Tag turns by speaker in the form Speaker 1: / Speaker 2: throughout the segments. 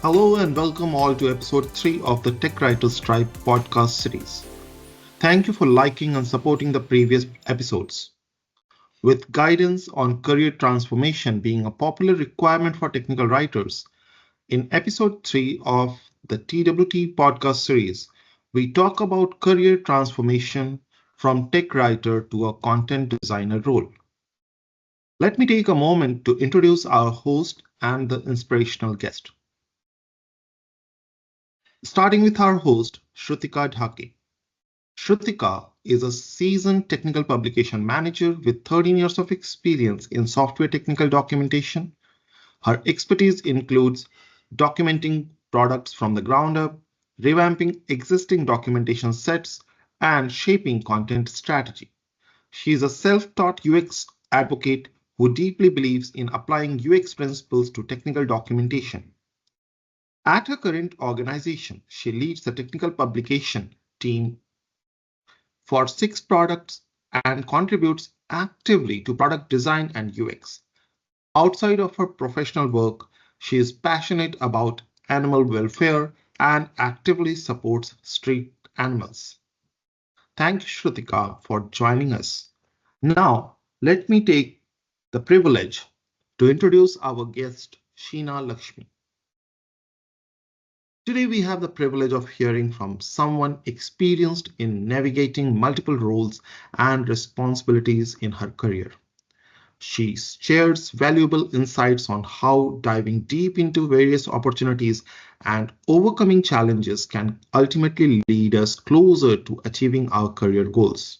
Speaker 1: Hello and welcome all to episode 3 of the Tech Writers Tribe podcast series. Thank you for liking and supporting the previous episodes. With guidance on career transformation being a popular requirement for technical writers, in episode 3 of the TWT podcast series, we talk about career transformation from tech writer to a content designer role. Let me take a moment to introduce our host and the inspirational guest. Starting with our host, Shrutika Dhake. Shrutika is a seasoned technical publication manager with 13 years of experience in software technical documentation. Her expertise includes documenting products from the ground up, revamping existing documentation sets, and shaping content strategy. She is a self-taught UX advocate who deeply believes in applying UX principles to technical documentation. At her current organization, she leads the technical publication team for 6 products and contributes actively to product design and UX. Outside of her professional work, she is passionate about animal welfare and actively supports street animals. Thank you, Shrutika, for joining us. Now, let me take the privilege to introduce our guest, Sheena Lakshmi. Today, we have the privilege of hearing from someone experienced in navigating multiple roles and responsibilities in her career. She shares valuable insights on how diving deep into various opportunities and overcoming challenges can ultimately lead us closer to achieving our career goals.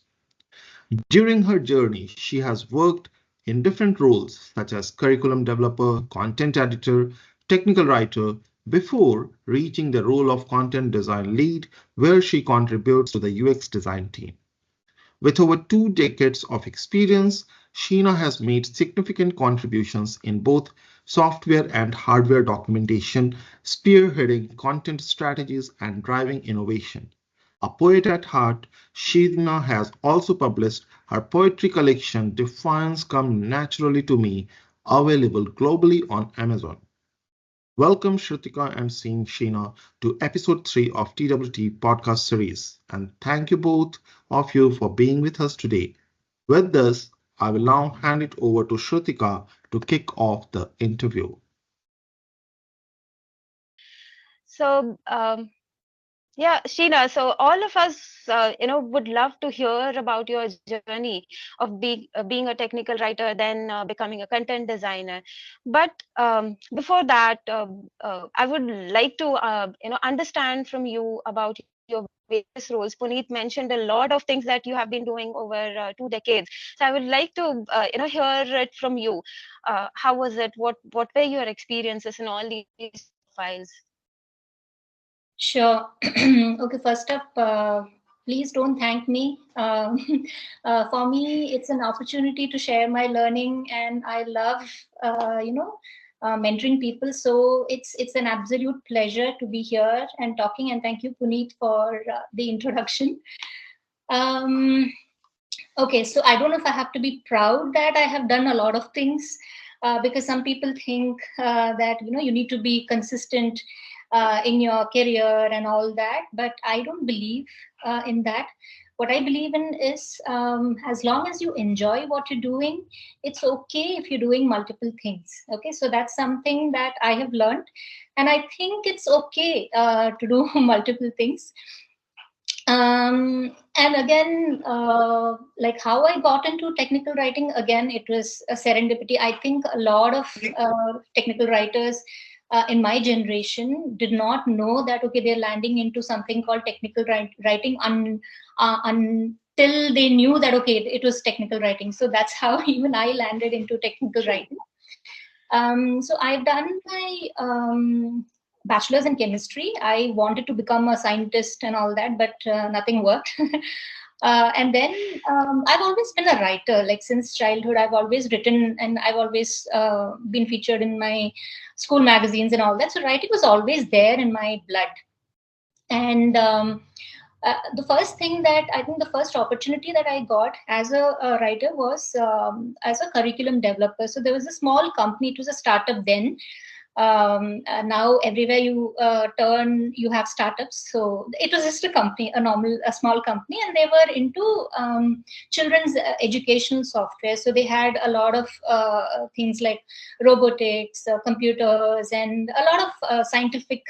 Speaker 1: During her journey, she has worked in different roles such as curriculum developer, content editor, technical writer, before reaching the role of content design lead, where she contributes to the UX design team. With over 2 decades of experience, Sheena has made significant contributions in both software and hardware documentation, spearheading content strategies and driving innovation. A poet at heart, Sheena has also published her poetry collection Defiance Come Naturally to Me, available globally on Amazon. Welcome Shrutika and Sheena to episode 3 of TWT podcast series. And thank you both of you for being with us today. With this, I will now hand it over to Shrutika to kick off the interview.
Speaker 2: So, yeah, Sheena, so all of us, would love to hear about your journey of being a technical writer, then becoming a content designer. But before that, I would like to, understand from you about your various roles. Punit mentioned a lot of things that you have been doing over 2 decades. So I would like to, hear it from you. How was it? What were your experiences in all these profiles?
Speaker 3: Sure. Okay, first up, please don't thank me. For me, it's an opportunity to share my learning, and I love, mentoring people. So it's an absolute pleasure to be here and talking. And thank you, Punit, for the introduction. Um, okay, so I don't know if I have to be proud that I have done a lot of things, because some people think that you need to be consistent in your career and all that, but I don't believe in that. What I believe in is, as long as you enjoy what you're doing, it's okay if you're doing multiple things. Okay, so that's something that I have learned, and I think it's okay to do multiple things. And again, like how I got into technical writing, again, it was a serendipity. I think a lot of technical writers in my generation did not know that, okay, they're landing into something called technical writing until they knew that, okay, it was technical writing. So that's how even I landed into technical writing. So I've done my bachelor's in chemistry. I wanted to become a scientist and all that, but nothing worked. And then I've always been a writer. Like since childhood, I've always written, and I've always been featured in my school magazines and all that. So writing was always there in my blood. And the first thing that I think the first opportunity that I got as a writer was as a curriculum developer. So there was a small company, it was a startup then, Now everywhere you turn, you have startups. So it was just a company, a small company, and they were into children's educational software. So they had a lot of things like robotics, computers, and a lot of scientific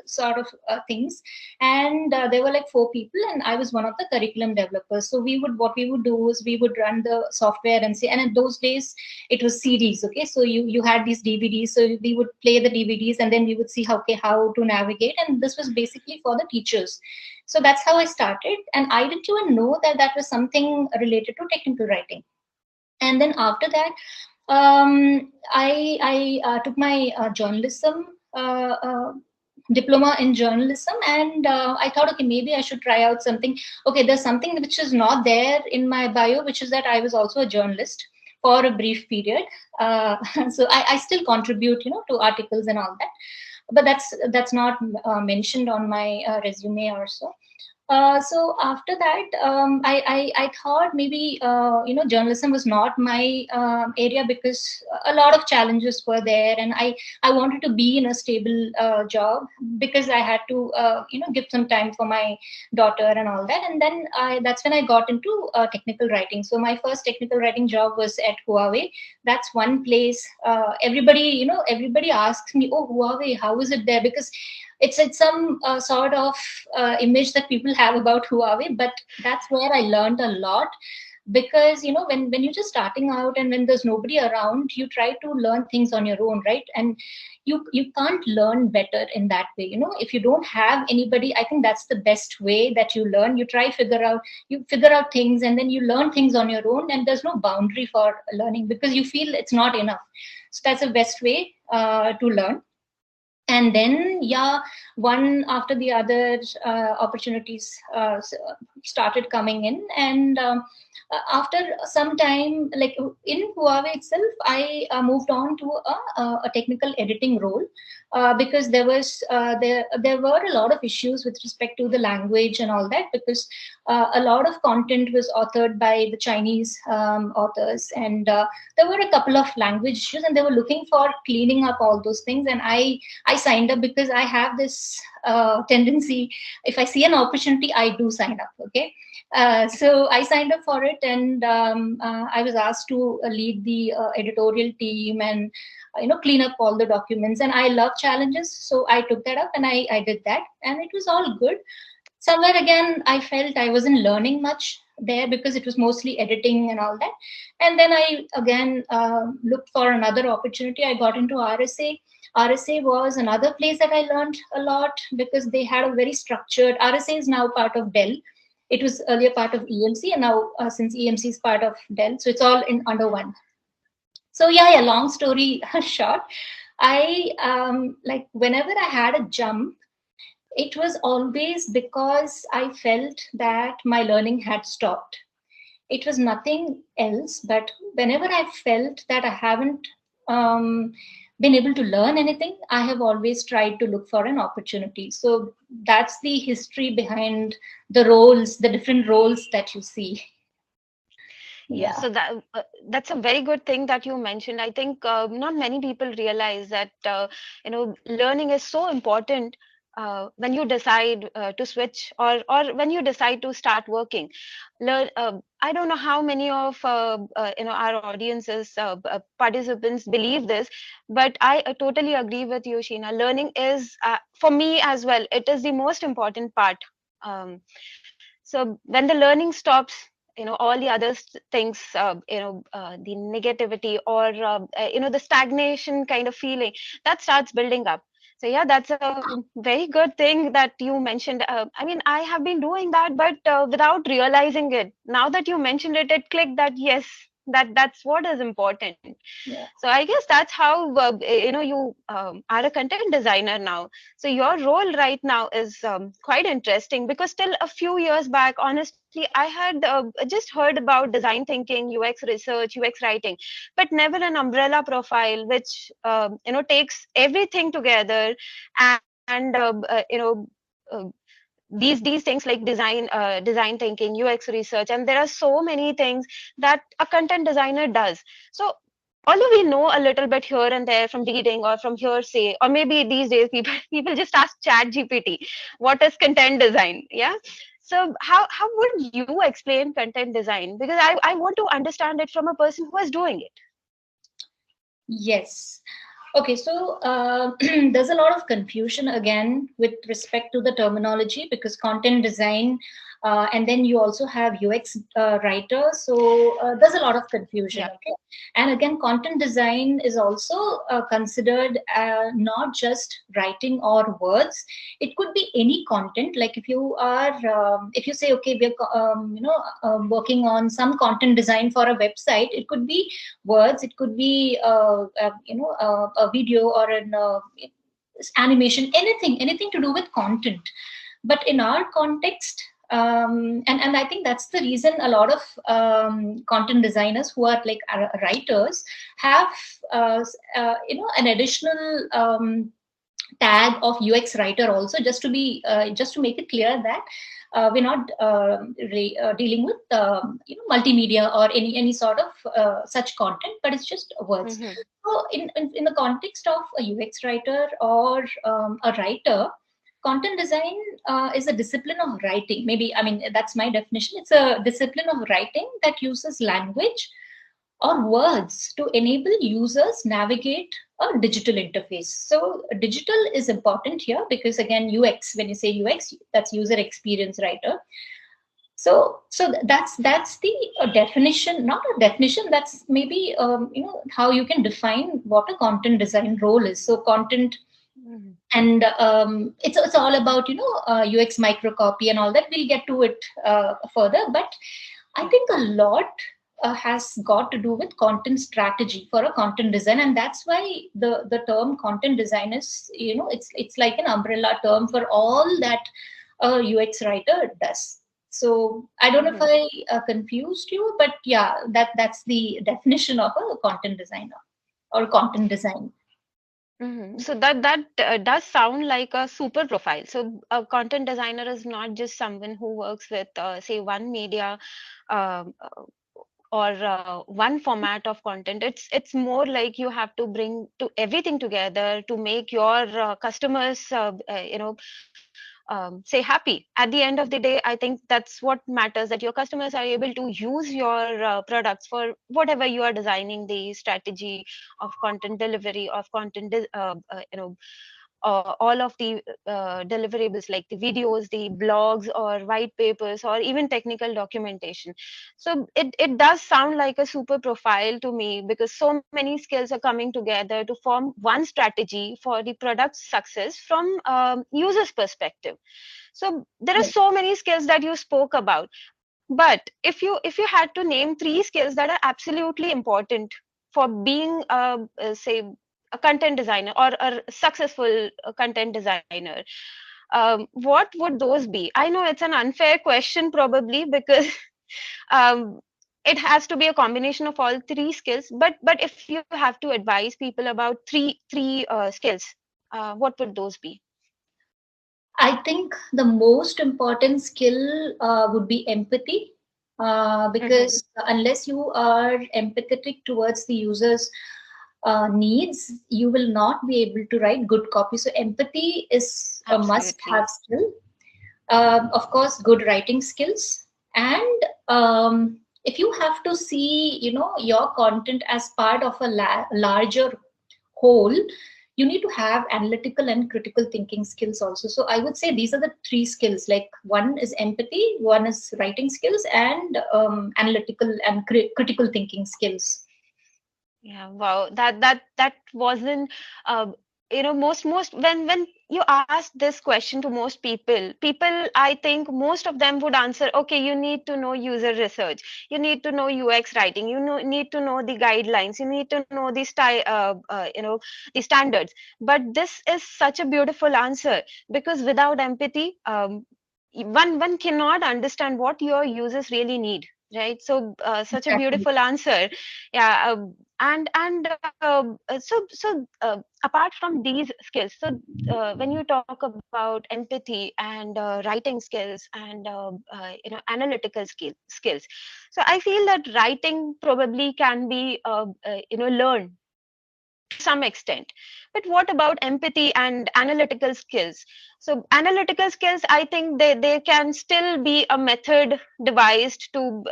Speaker 3: sort of things. And there were like 4 people, and I was one of the curriculum developers. So what we would do is we would run the software and see. And in those days, it was CDs. Okay, so you had these DVDs. So we would play the DVDs, and then we would see how to navigate. And this was basically for the teachers. So that's how I started, and I didn't even know that that was something related to technical writing. And then after that, I took my journalism diploma in journalism, and I thought, okay, maybe I should try out something. Okay, there's something which is not there in my bio, which is that I was also a journalist for a brief period. So I still contribute, to articles and all that, but that's not mentioned on my resume or so. So after that, I thought maybe journalism was not my area, because a lot of challenges were there, and I wanted to be in a stable job, because I had to give some time for my daughter and all that. And then that's when I got into technical writing. So my first technical writing job was at Huawei. That's one place. Everybody asks me, oh, Huawei, how is it there? Because it's some sort of image that people have about Huawei, but that's where I learned a lot. Because when you're just starting out, and when there's nobody around, you try to learn things on your own, right? And you can't learn better in that way. If you don't have anybody, I think that's the best way that you learn. You figure out things, and then you learn things on your own, and there's no boundary for learning, because you feel it's not enough. So that's the best way to learn. And then, yeah, one after the other, opportunities started coming in. And after some time, like in Huawei itself, I moved on to a technical editing role, because there were a lot of issues with respect to the language and all that, because a lot of content was authored by the Chinese authors, and there were a couple of language issues, and they were looking for cleaning up all those things. And I signed up, because I have this tendency, if I see an opportunity, I do sign up. Okay. So I signed up for it, and I was asked to lead the editorial team, and clean up all the documents. And I love challenges, so I took that up, and I did that, and it was all good. Somewhere again, I felt I wasn't learning much there, because it was mostly editing and all that. And then I again looked for another opportunity. I got into RSA. RSA was another place that I learned a lot, because they had a very structured. RSA is now part of Dell. It was earlier part of EMC, and now since EMC is part of Dell, so it's all in under one. So yeah, long story short, I like whenever I had a jump, it was always because I felt that my learning had stopped. It was nothing else, but whenever I felt that I haven't been able to learn anything, I have always tried to look for an opportunity. So that's the history behind the roles, the different roles that you see.
Speaker 2: Yeah, so that's a very good thing that you mentioned. I think not many people realize that learning is so important when you decide to switch, or when you decide to start working. I don't know how many of our audiences participants believe this, but I totally agree with you, Sheena. Learning is for me as well. It is the most important part. Um, so when the learning stops, all the other things, the negativity, or the stagnation kind of feeling, that starts building up. So yeah, that's a very good thing that you mentioned. I mean, I have been doing that, but without realizing it. Now that you mentioned it, it clicked that yes, that's what is important.
Speaker 3: Yeah.
Speaker 2: So I guess that's how you are a content designer now. So your role right now is quite interesting, because still a few years back, honestly, I had just heard about design thinking, UX research, UX writing, but never an umbrella profile which takes everything together, and uh, these things like design thinking, UX research, and there are so many things that a content designer does. So although we know a little bit here and there from reading or from hearsay, or maybe these days people people just ask Chat GPT, what is content design? Yeah. So how would you explain content design? Because I want to understand it from a person who is doing it.
Speaker 3: Yes. Okay, so there's a lot of confusion again with respect to the terminology, because content design, and then you also have UX writer. So there's a lot of confusion.
Speaker 2: Yeah.
Speaker 3: Okay, and again, content design is also considered not just writing or words. It could be any content. Like if you are, if you say, okay, we're working on some content design for a website, it could be words, it could be a video or an animation, anything to do with content. But in our context, and I think that's the reason a lot of content designers who are like writers have an additional tag of UX writer also, just to be just to make it clear that we're not dealing with multimedia or any sort of such content, but it's just words.
Speaker 2: Mm-hmm.
Speaker 3: So in the context of a UX writer or a writer, content design is a discipline of writing. Maybe, I mean, that's my definition. It's a discipline of writing that uses language or words to enable users navigate a digital interface. So digital is important here because, again, UX, when you say UX, that's user experience writer. So that's the definition, not a definition, that's maybe how you can define what a content design role is. So content,
Speaker 2: Mm-hmm.
Speaker 3: and it's all about UX microcopy and all that. We'll get to it further, but I think a lot has got to do with content strategy for a content design, and that's why the term content design is, it's like an umbrella term for all that a UX writer does. So I don't know if I confused you, but yeah, that's the definition of a content designer or content design.
Speaker 2: Mm-hmm. So that does sound like a super profile. So a content designer is not just someone who works with, say, one media, um, or one format of content. It's more like you have to bring to everything together to make your customers say happy at the end of the day. I think that's what matters, that your customers are able to use your products for whatever you are designing, the strategy of content delivery, of content all of the deliverables, like the videos, the blogs or white papers or even technical documentation. So it does sound like a super profile to me, because so many skills are coming together to form one strategy for the product's success from user's perspective. So there are
Speaker 3: Yes.
Speaker 2: so many skills that you spoke about, but if you had to name three skills that are absolutely important for being say a content designer or a successful content designer, what would those be? I know it's an unfair question probably, because um, it has to be a combination of all three skills, but if you have to advise people about three skills, what would those be?
Speaker 3: I think the most important skill would be empathy,
Speaker 2: Mm-hmm.
Speaker 3: because unless you are empathetic towards the user's needs, you will not be able to write good copy. So empathy is a
Speaker 2: Absolutely.
Speaker 3: must-have skill. Of course, good writing skills, and if you have to see, your content as part of a larger whole, you need to have analytical and critical thinking skills also. So I would say these are the three skills. Like, one is empathy, one is writing skills, and analytical and critical thinking skills.
Speaker 2: Yeah, wow. That wasn't most when you ask this question to most people, I think most of them would answer, okay, you need to know user research, you need to know UX writing, need to know the guidelines, you need to know the style, the standards. But this is such a beautiful answer, because without empathy, one cannot understand what your users really need. right? So such a
Speaker 3: Exactly.
Speaker 2: beautiful answer. Yeah. Apart from these skills, so when you talk about empathy and writing skills and analytical skills, so I feel that writing probably can be learned to some extent. But what about empathy and analytical skills? So analytical skills, I think they can still be a method devised to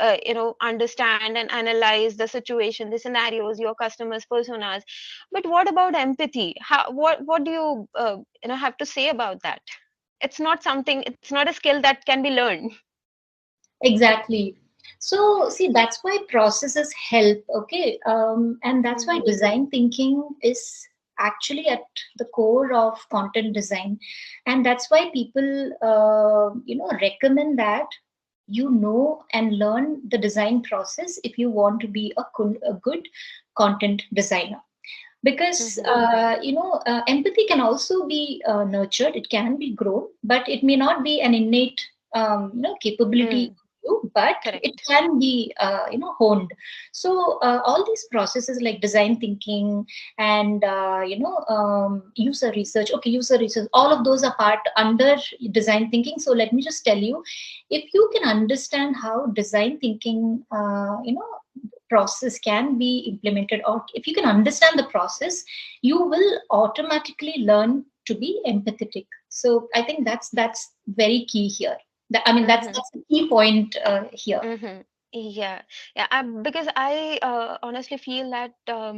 Speaker 2: understand and analyze the situation, the scenarios, your customers' personas. But what about empathy? What do you have to say about that? It's not a skill that can be learned.
Speaker 3: Exactly. So, see, that's why processes help, okay? And that's why
Speaker 2: Mm-hmm.
Speaker 3: design thinking is actually at the core of content design. And that's why people, recommend that you know and learn the design process if you want to be a good content designer. Because,
Speaker 2: Mm-hmm.
Speaker 3: empathy can also be nurtured, it can be grown, but it may not be an innate, capability
Speaker 2: Mm,
Speaker 3: you, but it
Speaker 2: correct.
Speaker 3: can be honed. So all these processes like design thinking and user research, okay, user research, all of those are part under design thinking. So let me just tell you, if you can understand how design thinking process can be implemented, or if you can understand the process, you will automatically learn to be empathetic. So I think that's very key here. I mean,
Speaker 2: Mm-hmm.
Speaker 3: that's the key point here.
Speaker 2: Mm-hmm. Yeah, yeah. Because I honestly feel that uh,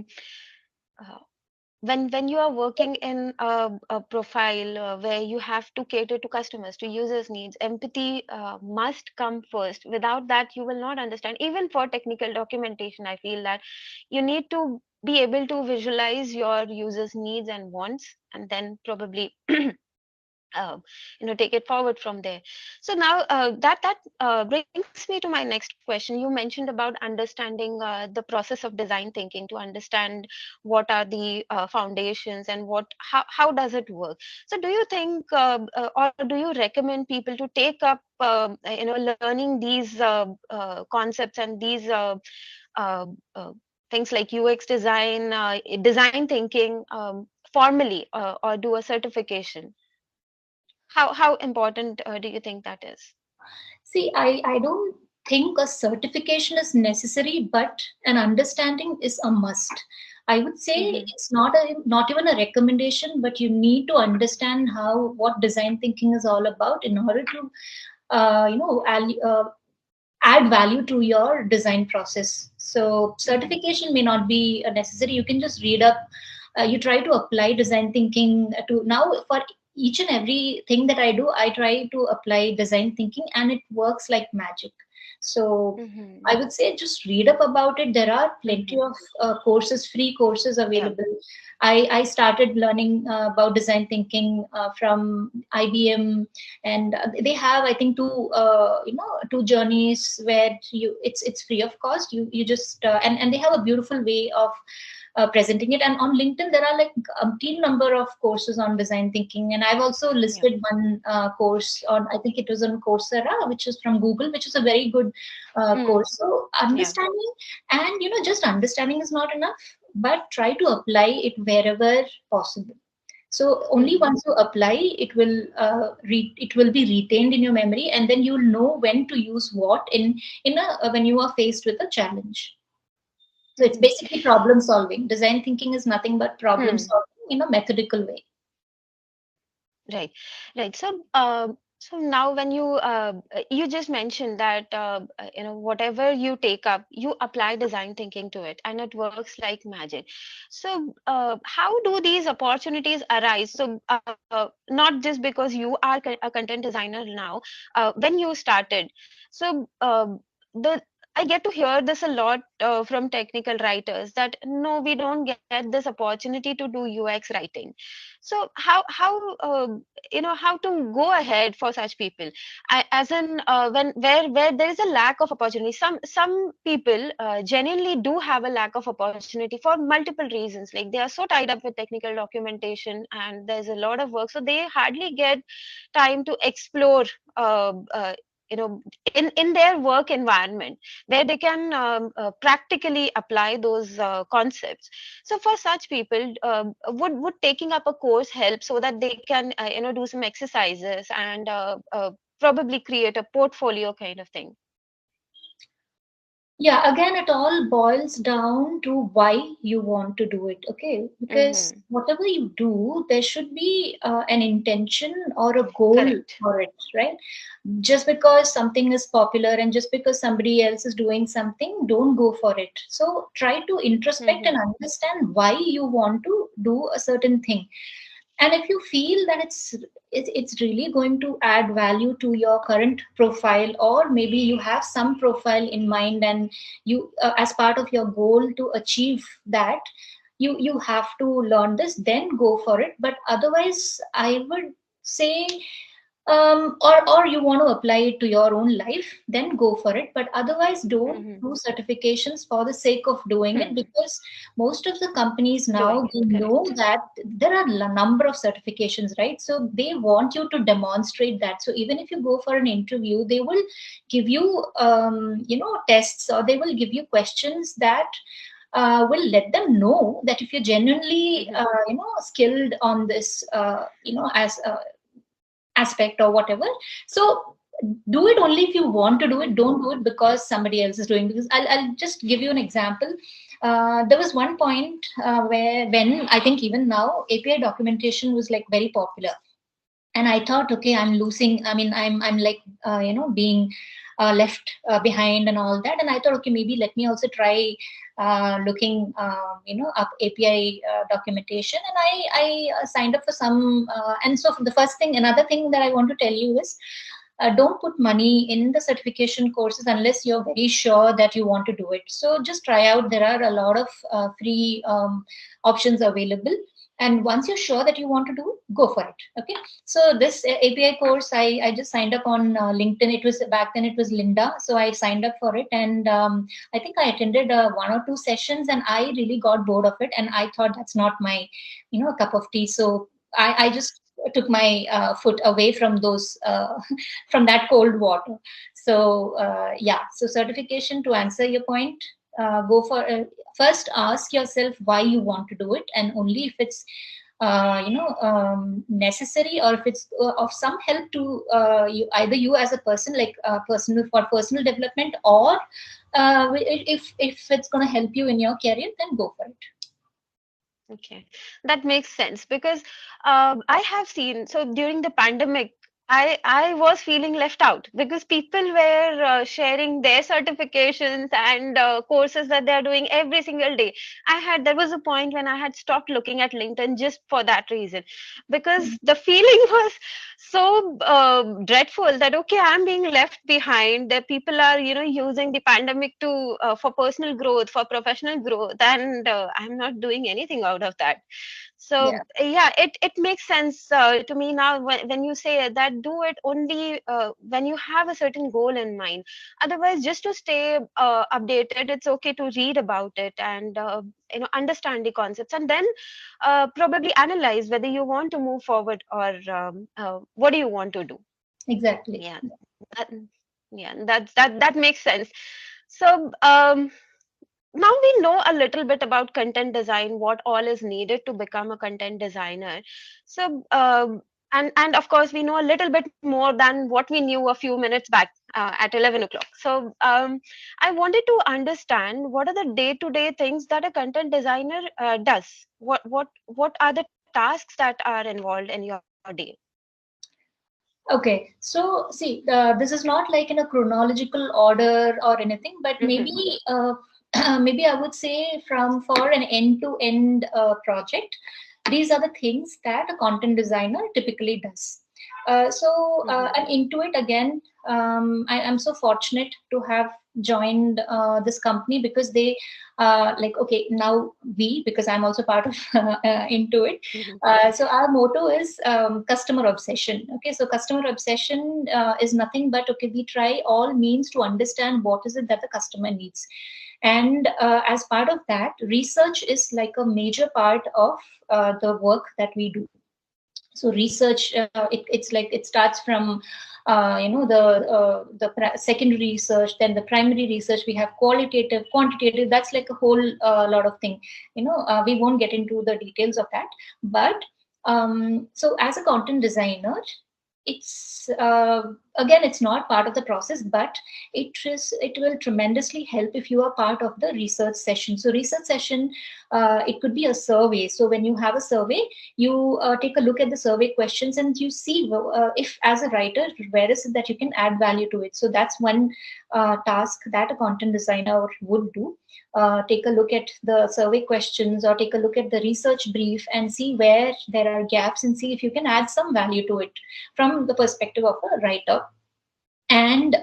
Speaker 2: when you are working in a profile where you have to cater to customers, to users' needs, empathy must come first. Without that, you will not understand. Even for technical documentation, I feel that you need to be able to visualize your users' needs and wants, and then probably take it forward from there. So now that brings me to my next question. You mentioned about understanding the process of design thinking, to understand what are the foundations and how does it work. So do you think or do you recommend people to take up learning these concepts and these uh, uh, things like UX design, design thinking, formally, or do a certification? How important do you think that is?
Speaker 3: See, I don't think a certification is necessary, but an understanding is a must. I would say
Speaker 2: Mm-hmm.
Speaker 3: it's not even a recommendation, but you need to understand how what design thinking is all about in order to add value to your design process. So
Speaker 2: Mm-hmm.
Speaker 3: certification may not be necessary. You can just read up. You try to apply design thinking to now for each and every thing that I do. I try to apply design thinking, and it works like magic. So
Speaker 2: Mm-hmm.
Speaker 3: I would say just read up about it. There are plenty
Speaker 2: Mm-hmm.
Speaker 3: of courses, free courses
Speaker 2: Yeah.
Speaker 3: available. I started learning about design thinking from IBM, and they have, I think, two journeys where it's free of cost. You just and they have a beautiful way of presenting it. And on LinkedIn, there are like a teen number of courses on design thinking. And I've also
Speaker 2: Yeah.
Speaker 3: listed one course on, I think it was on Coursera, which is from Google, which is a very good
Speaker 2: Mm.
Speaker 3: course. So
Speaker 2: Yeah.
Speaker 3: understanding, and just understanding is not enough, but try to apply it wherever possible. So only
Speaker 2: Mm-hmm.
Speaker 3: once you apply, it will be retained in your memory, and then you'll know when to use what in a when you are faced with a challenge. So it's
Speaker 2: Mm-hmm.
Speaker 3: basically problem solving. Design thinking is nothing but problem
Speaker 2: Hmm.
Speaker 3: solving in a methodical way.
Speaker 2: Right. Right. So so now when you just mentioned that whatever you take up, you apply design thinking to it, and it works like magic. So how do these opportunities arise? So not just because you are a content designer now, when you started. So the I get to hear this a lot from technical writers, that no, we don't get this opportunity to do UX writing. So how to go ahead for such people? As in where there is a lack of opportunity, some people genuinely do have a lack of opportunity for multiple reasons, like they are so tied up with technical documentation and there's a lot of work, so they hardly get time to explore uh, uh, in their work environment, where they can practically apply those concepts. So for such people, would taking up a course help, so that they can do some exercises and probably create a portfolio kind of thing?
Speaker 3: Yeah, again, it all boils down to why you want to do it, okay? Because
Speaker 2: Mm-hmm.
Speaker 3: whatever you do, there should be an intention or a goal
Speaker 2: Correct.
Speaker 3: for it, right? Just because something is popular and just because somebody else is doing something, don't go for it. So try to introspect and
Speaker 2: Mm-hmm.
Speaker 3: understand why you want to do a certain thing. And if you feel that it's really going to add value to your current profile, or maybe you have some profile in mind and you as part of your goal to achieve that, you have to learn this, then go for it. But otherwise, I would say, or you want to apply it to your own life, then go for it. But otherwise, don't
Speaker 2: Mm-hmm.
Speaker 3: do certifications for the sake of doing it,
Speaker 2: Hmm.
Speaker 3: because most of the companies
Speaker 2: Doing
Speaker 3: now,
Speaker 2: it.
Speaker 3: they know
Speaker 2: Correct.
Speaker 3: that there are a number of certifications, right? So they want you to demonstrate that. So even if you go for an interview, they will give you tests, or they will give you questions that will let them know that if you're genuinely
Speaker 2: Mm-hmm.
Speaker 3: skilled on this as aspect or whatever. So do it only if you want to do it.
Speaker 2: Mm-hmm.
Speaker 3: Don't do it because somebody else is doing. Because I'll just give you an example. There was one point where, when I think even now, API documentation was like very popular, and I thought, okay, I'm losing. I mean, I'm like being left behind and all that. And I thought, okay, maybe let me also try looking up API documentation. And I signed up for some. And so the first thing, another thing that I want to tell you is, don't put money in the certification courses unless you're very sure that you want to do it. So just try out. There are a lot of free options available. And once you're sure that you want to do it, go for it. Okay. So this API course, I just signed up on LinkedIn. It was back then, it was Linda. So I signed up for it. And I think I attended one or two sessions, and I really got bored of it. And I thought that's not my, cup of tea. So I just took my foot away from those from that cold water. So yeah, so certification, to answer your point, go for first ask yourself why you want to do it, and only if it's necessary, or if it's of some help to either you as a person, like personal, for personal development, or if it's going to help you in your career, then go for it.
Speaker 2: Okay, that makes sense, because I have seen, so during the pandemic, I was feeling left out, because people were sharing their certifications and courses that they are doing every single day. There was a point when I had stopped looking at LinkedIn just for that reason, because the feeling was so dreadful that, okay, I'm being left behind. That people are, using the pandemic to for personal growth, for professional growth, and I'm not doing anything out of that.
Speaker 3: Yeah,
Speaker 2: So yeah, it makes sense to me now, when you say that, do it only when you have a certain goal in mind. Otherwise, just to stay updated, it's okay to read about it and understand the concepts, and then probably analyze whether you want to move forward, or what do you want to do.
Speaker 3: exactly.
Speaker 2: Yeah, that, yeah, that makes sense. So now we know a little bit about content design, what all is needed to become a content designer. So and of course, we know a little bit more than what we knew a few minutes back at 11 o'clock. So I wanted to understand, what are the day-to-day things that a content designer does. What are the tasks that are involved in your day?
Speaker 3: Okay, so see, this is not like in a chronological order or anything, but
Speaker 2: Hmm.
Speaker 3: maybe maybe I would say, from for an end-to-end project, these are the things that a content designer typically does. And into it again, I am so fortunate to have joined this company, because they like, okay, now we, because I'm also part of into it.
Speaker 2: Hmm.
Speaker 3: So our motto is customer obsession. Okay, so customer obsession is nothing but, okay, we try all means to understand what is it that the customer needs, and as part of that, research is like a major part of the work that we do. So research, it's like, it starts from secondary research, then the primary research. We have qualitative, quantitative. That's like a whole lot of thing. We won't get into the details of that, but so as a content designer, it's again, it's not part of the process, but it will tremendously help if you are part of the research session. So research session, it could be a survey. So when you have a survey, you take a look at the survey questions and you see if as a writer, where is it that you can add value to it. So that's one task that a content designer would do. Take a look at the survey questions or take a look at the research brief and see where there are gaps and see if you can add some value to it from the perspective of a writer. And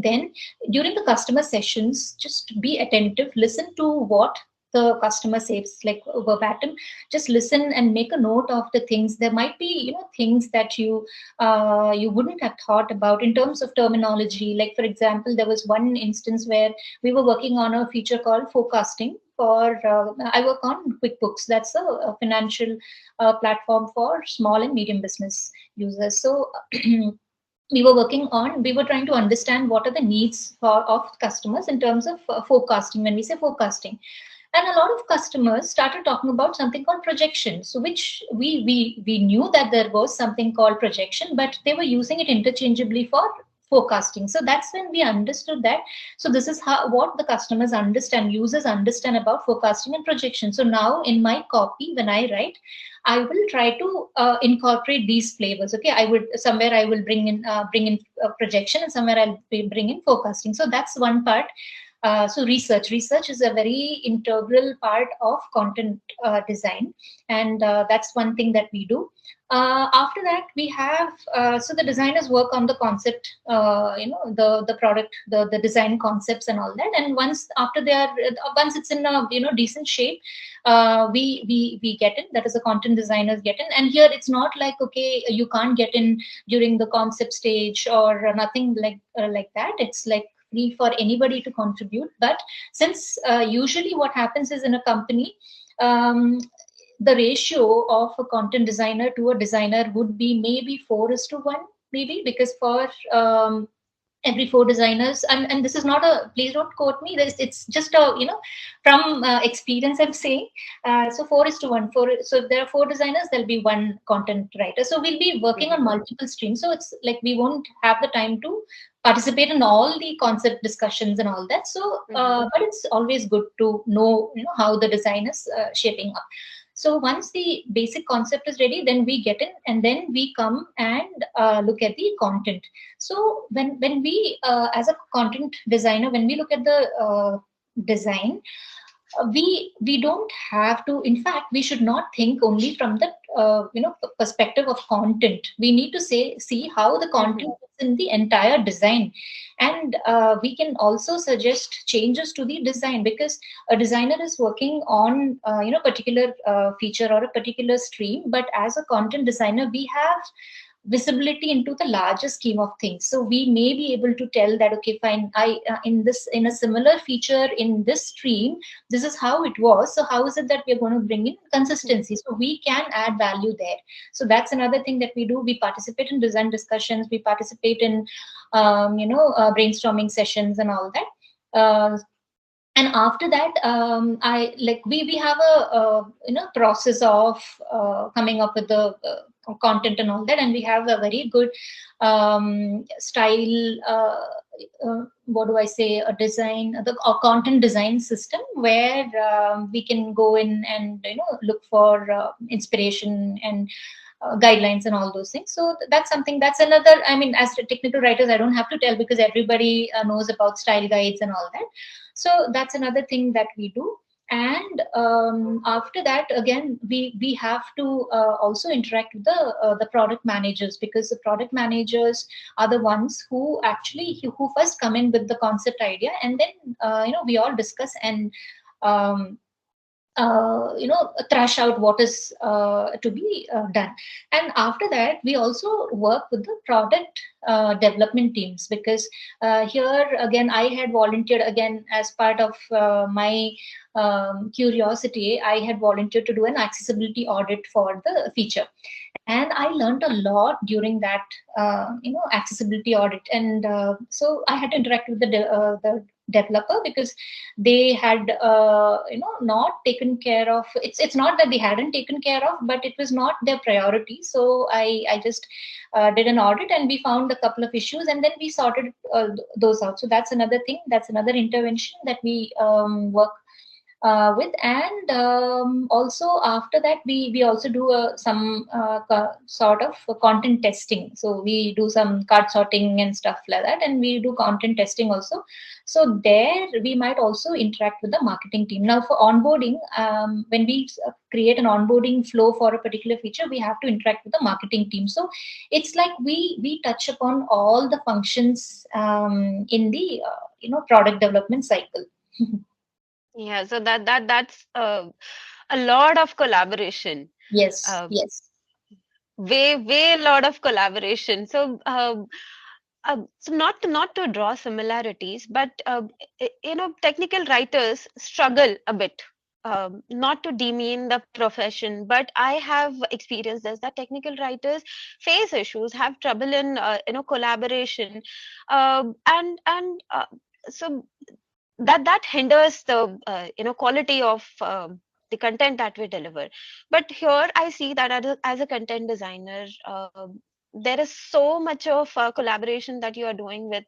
Speaker 3: then during the customer sessions, just be attentive, listen to what the customer says, like verbatim. Just listen and make a note of the things. There might be things that you wouldn't have thought about in terms of terminology. Like for example, there was one instance where we were working on a feature called forecasting for I work on QuickBooks. That's a financial platform for small and medium business users. So we were trying to understand what are the needs of customers in terms of forecasting. When we say forecasting, and a lot of customers started talking about something called projection. So which we knew that there was something called projection, but they were using it interchangeably for forecasting. So that's when we understood that. So this is what the customers understand, users understand about forecasting and projection. So now in my copy, when I write, I will try to incorporate these flavors. Okay, I will bring in projection, and somewhere I'll bring in forecasting. So that's one part. So research is a very integral part of content design, and that's one thing that we do. After that, we have so the designers work on the concept, the product, the design concepts and all that. And once it's in a decent shape, we get in. That is, the content designers get in. And here it's not like, okay, you can't get in during the concept stage or nothing like that. It's like free for anybody to contribute. But since usually what happens is, in a company, the ratio of a content designer to a designer would be maybe 4:1, maybe, because for every 4 designers, and this is not a, please don't quote me, it's just a from experience I'm saying. So 4:1. So if there are 4 designers, there'll be 1 content writer. So we'll be working on multiple streams. So it's like we won't have the time to participate in all the concept discussions and all that. So but it's always good to know how the design is shaping up. So once the basic concept is ready, then we get in, and then we come and look at the content. So when we as a content designer, when we look at the design, we don't have to. In fact, we should not think only from the perspective of content. We need to see how the content is in the entire design, and we can also suggest changes to the design, because a designer is working on particular feature or a particular stream. But as a content designer, we have visibility into the larger scheme of things. So we may be able to tell that, okay, fine, in a similar feature in this stream, this is how it was. So how is it that we're going to bring in consistency? So we can add value there. So that's another thing that we do. We participate in design discussions. We participate in brainstorming sessions and all that. And after that, we have a process of coming up with the content and all that, and we have a very good style. What do I say? A design, a content design system where we can go in and look for inspiration and guidelines and all those things. So that's something. That's another. I mean, as technical writers, I don't have to tell, because everybody knows about style guides and all that. So that's another thing that we do. And after that, again, we have to also interact with the product managers, because the product managers are the ones who first come in with the concept idea, and then we all discuss and thrash out what is to be done. And after that, we also work with the product development teams, because here again, I had volunteered, again, as part of my curiosity, I had volunteered to do an accessibility audit for the feature. and I learned a lot during that accessibility audit. And so I had to interact with the developer, because they had not taken care of, it's not that they hadn't taken care of, but it was not their priority. So I just did an audit, and we found a couple of issues, and then we sorted those out. So that's another thing, that's another intervention that we work with. And also after that, we also do some sort of content testing. So we do some card sorting and stuff like that, and we do content testing also. So there we might also interact with the marketing team. Now for onboarding, when we create an onboarding flow for a particular feature, we have to interact with the marketing team. So it's like we touch upon all the functions in the product development cycle.
Speaker 2: Yeah, so that's a lot of collaboration.
Speaker 3: Yes,
Speaker 2: Uh,
Speaker 3: yes.
Speaker 2: way a lot of collaboration. So so not to draw similarities, but technical writers struggle a bit. Not to demean the profession, but I have experienced this, that technical writers face issues, have trouble in collaboration, and so that hinders the quality of the content that we deliver. But here I see that as a content designer, there is so much of collaboration that you are doing with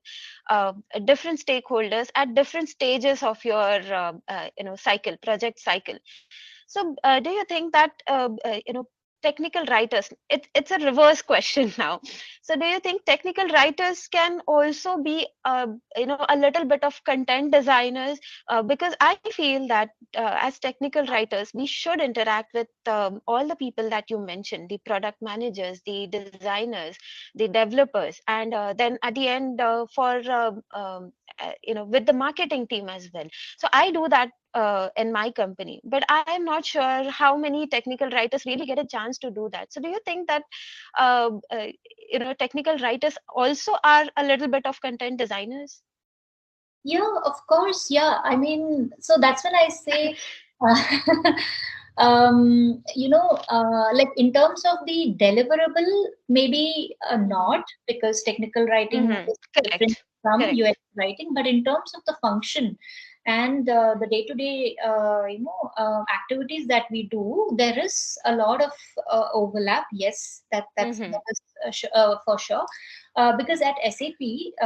Speaker 2: different stakeholders at different stages of your project cycle. So do you think that technical writers, it's a reverse question now. So do you think technical writers can also be a little bit of content designers? Because I feel that as technical writers, we should interact with all the people that you mentioned, the product managers, the designers, the developers, and then at the end with the marketing team as well. So I do that in my company, but I am not sure how many technical writers really get a chance to do that. So do you think that uh, uh, technical writers also are a little bit of content designers?
Speaker 3: Yeah, of course. Yeah. I mean, so that's when I say, uh, like in terms of the deliverable, maybe not, because technical writing
Speaker 2: Mm-hmm.
Speaker 3: is different
Speaker 2: Correct.
Speaker 3: from
Speaker 2: Correct.
Speaker 3: UX writing. But in terms of the function and the day-to-day, activities that we do, there is a lot of overlap. Yes,
Speaker 2: Mm-hmm.
Speaker 3: that is for sure. Because at SAP,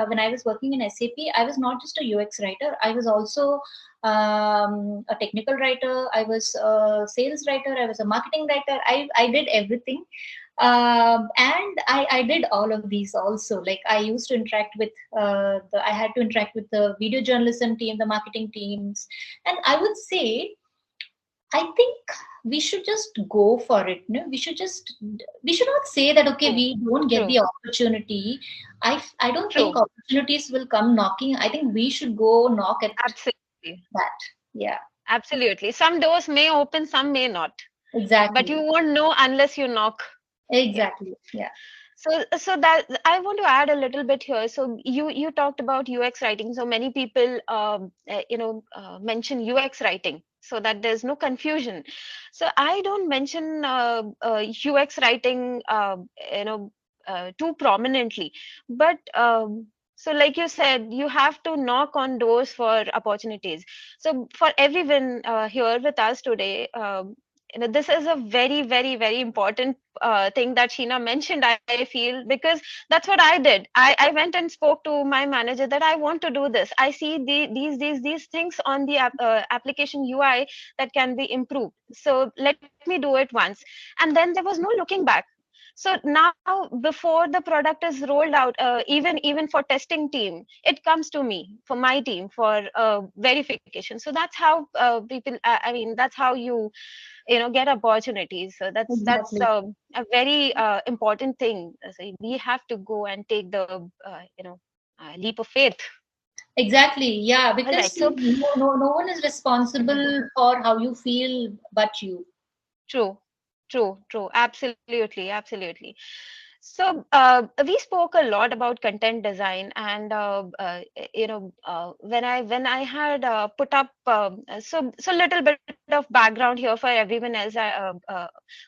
Speaker 3: when I was working in SAP, I was not just a UX writer. I was also a technical writer. I was a sales writer. I was a marketing writer. I did everything. And I did all of these also. Like I used to interact with I had to interact with the video journalism team, the marketing teams. And I would say, I think we should just go for it. No, we should not say that okay,
Speaker 2: True.
Speaker 3: we don't get
Speaker 2: True.
Speaker 3: the opportunity. I don't think
Speaker 2: True.
Speaker 3: opportunities will come knocking. I think we should go knock at
Speaker 2: Absolutely.
Speaker 3: that. Yeah,
Speaker 2: Absolutely. Some doors may open, some may not, but you
Speaker 3: exactly,
Speaker 2: won't know unless you knock. Yeah.
Speaker 3: exactly. Yeah.
Speaker 2: So that I want to add a little bit here. So you talked about UX writing. So many people mention UX writing so that there's no confusion. So I don't mention UX writing too prominently, but so like you said, you have to knock on doors for opportunities. So for everyone here with us today, this is a very important thing that Sheena mentioned, I feel, because that's what I did. I went and spoke to my manager that I want to do this. I see these things on the application UI that can be improved. So let me do it once. And then there was no looking back. So now, before the product is rolled out, even for testing team, it comes to me for my team for verification. So that's how people. I mean, that's how you get opportunities. So that's
Speaker 3: Exactly.
Speaker 2: a very important thing. So we have to go and take the leap of faith.
Speaker 3: Exactly. Yeah,
Speaker 2: All right.
Speaker 3: because
Speaker 2: So
Speaker 3: no one is responsible for how you feel but you.
Speaker 2: true, true. Absolutely. So we spoke a lot about content design, and when I had put up so little bit of background here for everyone else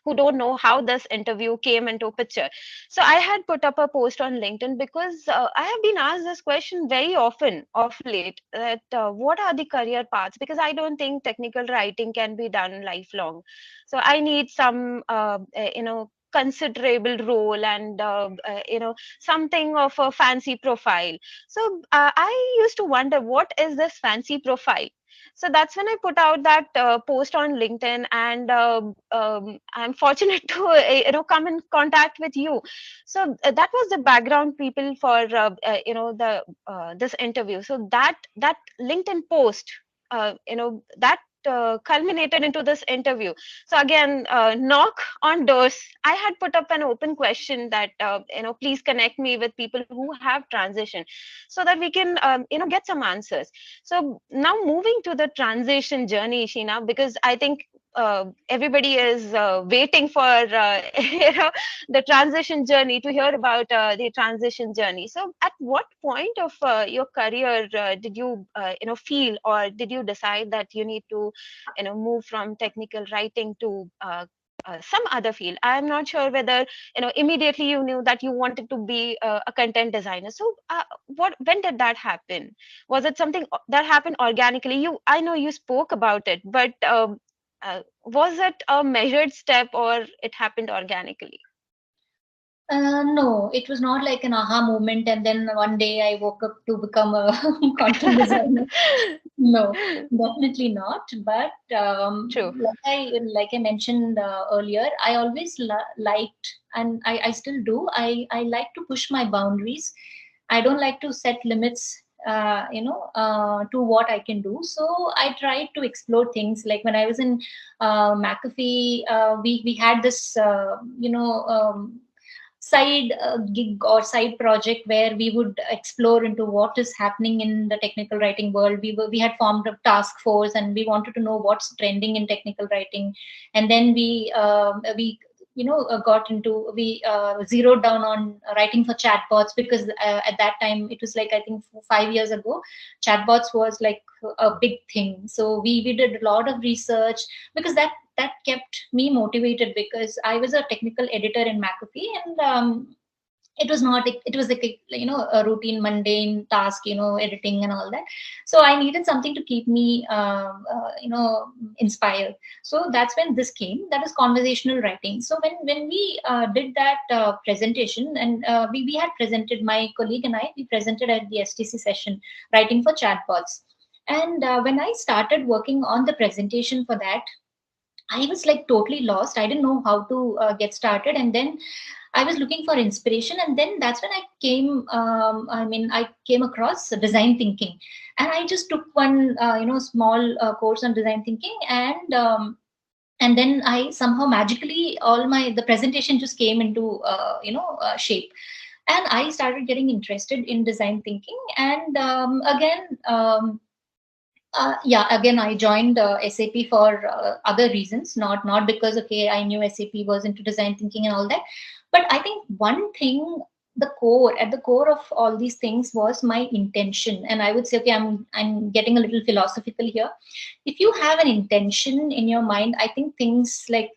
Speaker 2: who don't know how this interview came into picture. So I had put up a post on LinkedIn because I have been asked this question very often of late, that what are the career paths? Because I don't think technical writing can be done lifelong. So I need some, considerable role and something of a fancy profile. So I used to wonder, what is this fancy profile? So that's when I put out that post on LinkedIn, and I'm fortunate to come in contact with you. So that was the background, people, for the this interview. So that LinkedIn post, that culminated into this interview. So again, knock on doors. I had put up an open question that please connect me with people who have transitioned, so that we can get some answers. So now moving to the transition journey, Sheena, because I think everybody is waiting for the transition journey, to hear about the transition journey. So at what point of your career did you feel, or did you decide that you need to move from technical writing to some other field? I'm not sure whether immediately you knew that you wanted to be a content designer. So when did that happen? Was it something that happened organically? I know you spoke about it, but was it a measured step, or it happened organically?
Speaker 3: No, it was not like an aha moment and then one day I woke up to become a content designer. No, definitely not. But
Speaker 2: True.
Speaker 3: like I mentioned earlier, I always liked, and I still do. I like to push my boundaries. I don't like to set limits. To what I can do. So I tried to explore things. Like when I was in McAfee, we had this side gig or side project where we would explore into what is happening in the technical writing world. We had formed a task force and we wanted to know what's trending in technical writing, and then we got into we zeroed down on writing for chatbots, because at that time it was like, I think 5 years ago, chatbots was like a big thing. So we did a lot of research, because that kept me motivated, because I was a technical editor in McAfee, and it was not, it was like a routine mundane task, editing and all that. So I needed something to keep me inspired. So that's when this came, that is conversational writing. So when we did that presentation, and we had presented, my colleague and I, we presented at the STC session, writing for chatbots. And when I started working on the presentation for that, I was like totally lost. I didn't know how to get started. And then I was looking for inspiration. And then that's when I came across design thinking. And I just took one, small course on design thinking. And then I somehow magically, the presentation just came into, shape. And I started getting interested in design thinking. And again, I joined SAP for other reasons, not because I knew SAP was into design thinking and all that. But I think one thing, at the core of all these things was my intention. And I would say, I'm getting a little philosophical here. If you have an intention in your mind, I think things like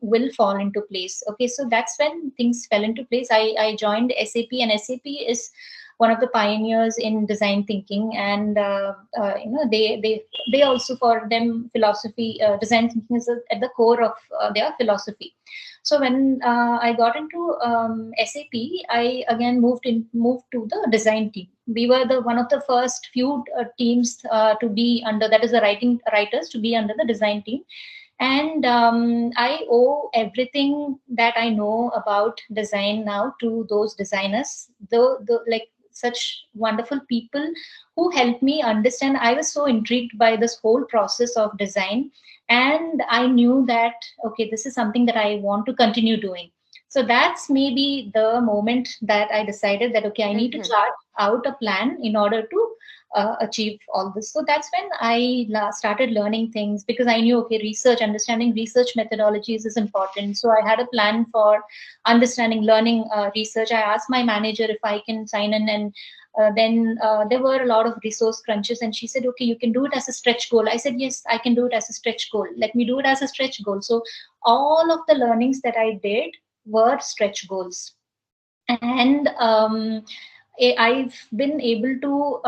Speaker 3: will fall into place. Okay, so that's when things fell into place. I joined SAP, and SAP is one of the pioneers in design thinking, and they also, for them, philosophy, design thinking is at the core of their philosophy. So when I got into SAP, I again moved to the design team. We were one of the first few teams to be under, that is the writers to be under the design team. And I owe everything that I know about design now to those designers, like such wonderful people who helped me understand. I was so intrigued by this whole process of design, and I knew that, okay, this is something that I want to continue doing. So that's maybe the moment that I decided that, okay, I need to chart out a plan in order to achieve all this. So that's when I started learning things, because I knew, okay, understanding research methodologies is important. So I had a plan for learning research. I asked my manager if I can sign in and then there were a lot of resource crunches, and she said, okay, you can do it as a stretch goal. I said, yes, I can do it as a stretch goal. Let me do it as a stretch goal. So all of the learnings that I did were stretch goals. And I've been able to,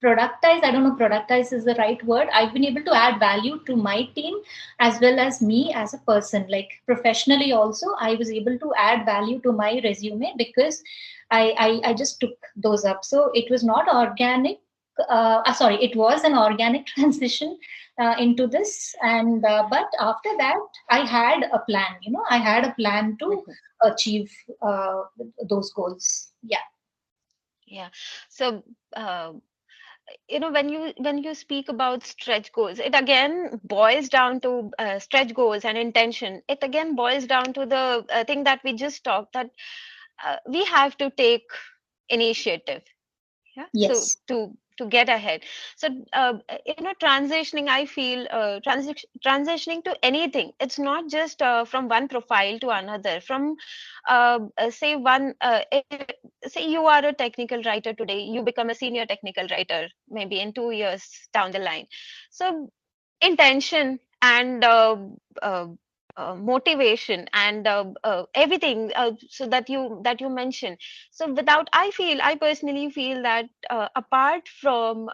Speaker 3: productize. I don't know, productize is the right word. I've been able to add value to my team as well as me as a person. Like professionally also, I was able to add value to my resume because I just took those up. So it was not organic. It was an organic transition into this. And but after that, I had a plan. I had a plan to achieve those goals. Yeah.
Speaker 2: Yeah. So, when you speak about stretch goals, it again boils down to stretch goals and intention. It again boils down to the thing that we just talked, that we have to take initiative. Yeah. So
Speaker 3: Yes.
Speaker 2: to get ahead. So transitioning, I feel transitioning to anything, it's not just from one profile to another. From say say you are a technical writer today, you become a senior technical writer maybe in 2 years down the line. So intention and motivation and everything, so that you mentioned. So I personally feel that apart from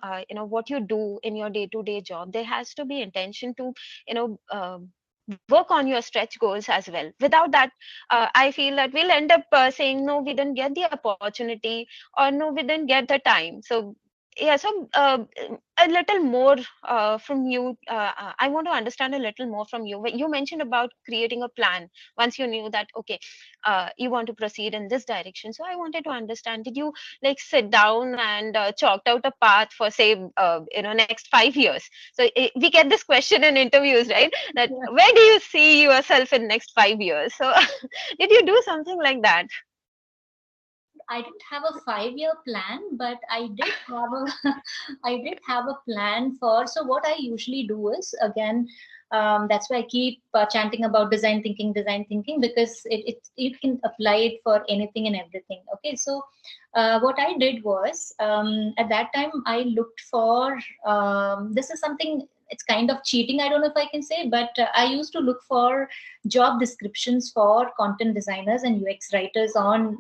Speaker 2: what you do in your day-to-day job, there has to be intention to work on your stretch goals as well. Without that, I feel that we'll end up saying, no, we didn't get the opportunity, or no, we didn't get the time. So yeah, so a little more from you. I want to understand a little more from you. You mentioned about creating a plan once you knew that, okay, you want to proceed in this direction. So I wanted to understand, did you like sit down and chalked out a path for, say, next 5 years? So we get this question in interviews, right? That where do you see yourself in next 5 years? So did you do something like that?
Speaker 3: I didn't have a 5-year plan, but I did have a I did have a plan for. So what I usually do is, again, that's why I keep chanting about design thinking, because you can apply it for anything and everything. Okay, so what I did was, at that time I looked for, this is something, it's kind of cheating, I don't know if I can say, but I used to look for job descriptions for content designers and UX writers on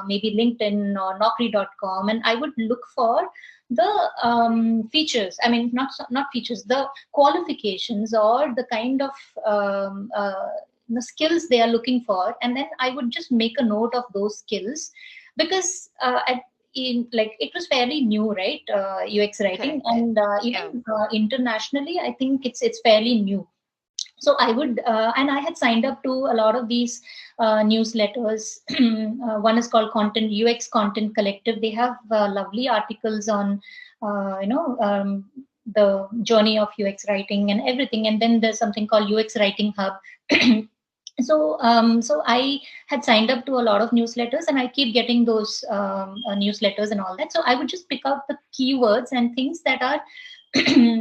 Speaker 3: maybe LinkedIn or Naukri.com, and I would look for the features. I mean, not features, the qualifications or the kind of the skills they are looking for, and then I would just make a note of those skills, because like it was fairly new, right? UX writing.
Speaker 2: Correct.
Speaker 3: And even internationally, I think it's fairly new. So I would, and I had signed up to a lot of these newsletters. One is called UX Content Collective. They have lovely articles on, the journey of UX writing and everything. And then there's something called UX Writing Hub. So I had signed up to a lot of newsletters, and I keep getting those newsletters and all that. So I would just pick out the keywords and things that are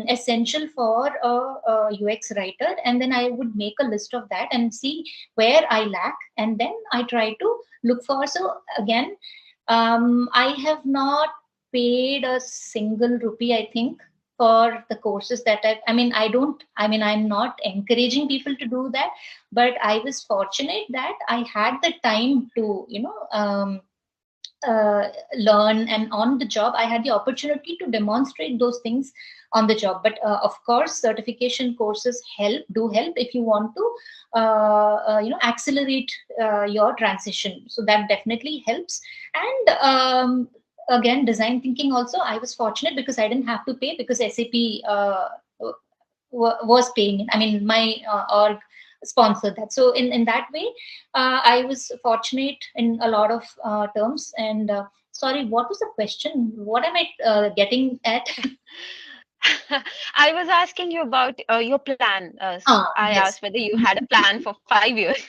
Speaker 3: essential for a UX writer, and then I would make a list of that and see where I lack, and then I try to look for. So again, I have not paid a single rupee, I think, for the courses that I'm not encouraging people to do that, but I was fortunate that I had the time to learn, and on the job I had the opportunity to demonstrate those things on the job. But of course, certification courses do help if you want to accelerate your transition. So that definitely helps. And again, design thinking also, I was fortunate because I didn't have to pay, because SAP was paying. I mean, my org sponsored that. So in that way, I was fortunate in a lot of terms. And sorry, what was the question? What am I getting at?
Speaker 2: I was asking you about your plan. I
Speaker 3: Yes.
Speaker 2: asked whether you had a plan for 5 years.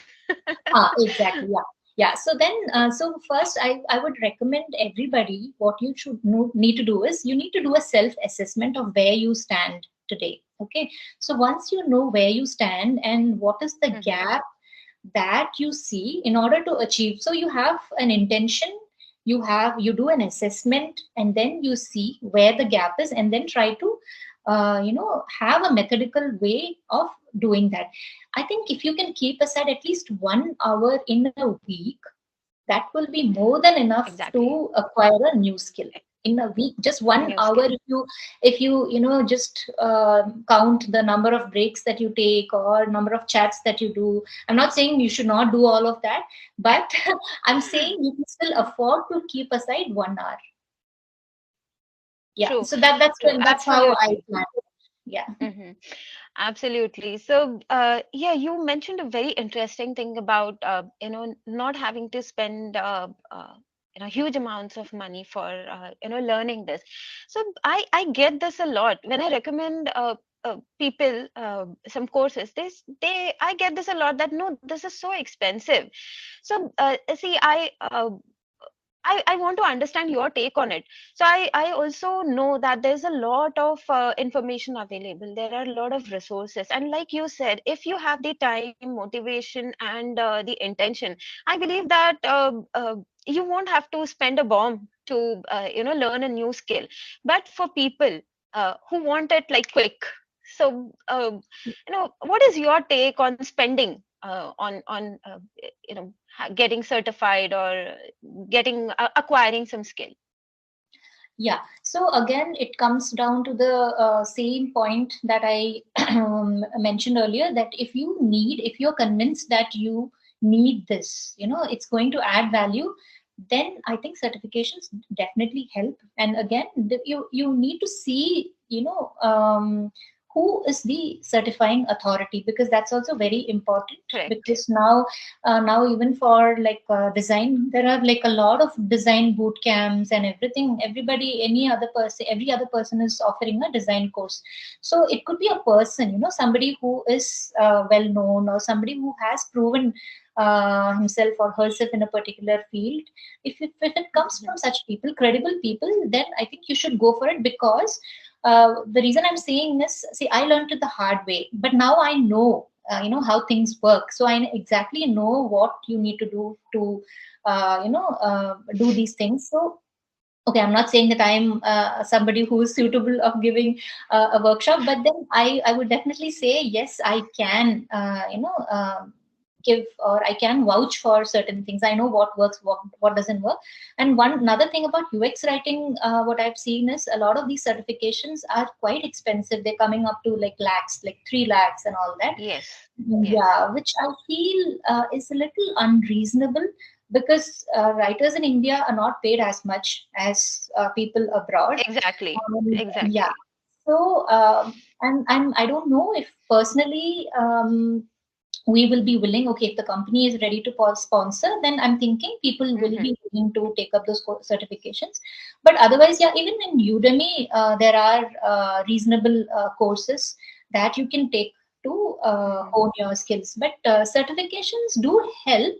Speaker 3: Exactly. Yeah. Yeah. So then, so first, I would recommend everybody, what you should need to do is, you need to do a self-assessment of where you stand today. Okay. So once you know where you stand and what is the gap that you see in order to achieve. So you have an intention, you do an assessment, and then you see where the gap is, and then try to have a methodical way of doing that. I think if you can keep aside at least 1 hour in a week, that will be more than enough
Speaker 2: Exactly.
Speaker 3: to acquire a new skill in a week. Just one
Speaker 2: New
Speaker 3: hour,
Speaker 2: skill.
Speaker 3: if you just count the number of breaks that you take or number of chats that you do. I'm not saying you should not do all of that, but I'm saying you can still afford to keep aside 1 hour. Yeah,
Speaker 2: True,
Speaker 3: so that's
Speaker 2: true,
Speaker 3: that's how I
Speaker 2: absolutely.
Speaker 3: plan it. Yeah.
Speaker 2: Hmm. Absolutely. So, yeah, you mentioned a very interesting thing about, not having to spend, huge amounts of money for, learning this. So, I get this a lot when I recommend people some courses. I get this a lot that no, this is so expensive. So, see, I want to understand your take on it. So I also know that there's a lot of information available. There are a lot of resources. And like you said, if you have the time, motivation, and the intention, I believe that you won't have to spend a bomb to, learn a new skill. But for people who want it like quick, so, what is your take on spending getting certified or acquiring some skill?
Speaker 3: Yeah. So again, it comes down to the same point that I mentioned earlier, that if you're convinced that you need this, it's going to add value, then I think certifications definitely help. And again, you need to see, who is the certifying authority, because that's also very important.
Speaker 2: Correct.
Speaker 3: Because now even for like design, there are like a lot of design boot camps and everything. Every other person is offering a design course. So it could be a person, somebody who is well known, or somebody who has proven himself or herself in a particular field. If it comes
Speaker 2: Mhm.
Speaker 3: from such people, credible people, then I think you should go for it. Because the reason I'm saying this, see, I learned it the hard way, but now I know, how things work. So I exactly know what you need to do to, do these things. So, okay, I'm not saying that I'm somebody who is suitable of giving a workshop, but then I would definitely say yes, I can, give, or I can vouch for certain things. I know what works, what doesn't work. And one another thing about UX writing, what I've seen is a lot of these certifications are quite expensive. They're coming up to like lakhs, like 3 lakhs and all that.
Speaker 2: Yes. Yes.
Speaker 3: Yeah, which I feel is a little unreasonable, because writers in India are not paid as much as people abroad.
Speaker 2: Exactly.
Speaker 3: Yeah.
Speaker 2: Exactly.
Speaker 3: So, I don't know if personally we will be willing. Okay, if the company is ready to sponsor, then I'm thinking people will
Speaker 2: Hmm.
Speaker 3: be willing to take up those certifications. But otherwise, yeah, even in Udemy, there are reasonable courses that you can take to
Speaker 2: Hmm.
Speaker 3: hone your skills. But certifications do help,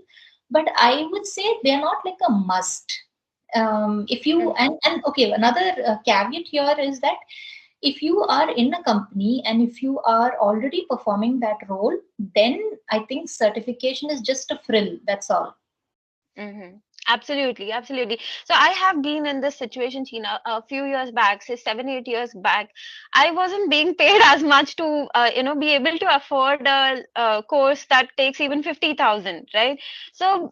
Speaker 3: but I would say they're not like a must. If you
Speaker 2: Hmm.
Speaker 3: and okay, another caveat here is that if you are in a company and if you are already performing that role, then I think certification is just a frill. That's all.
Speaker 2: Hmm. Absolutely, absolutely. So I have been in this situation, Tina, a few years back, say 7, 8 years back. I wasn't being paid as much to, be able to afford a course that takes even 50,000, right? So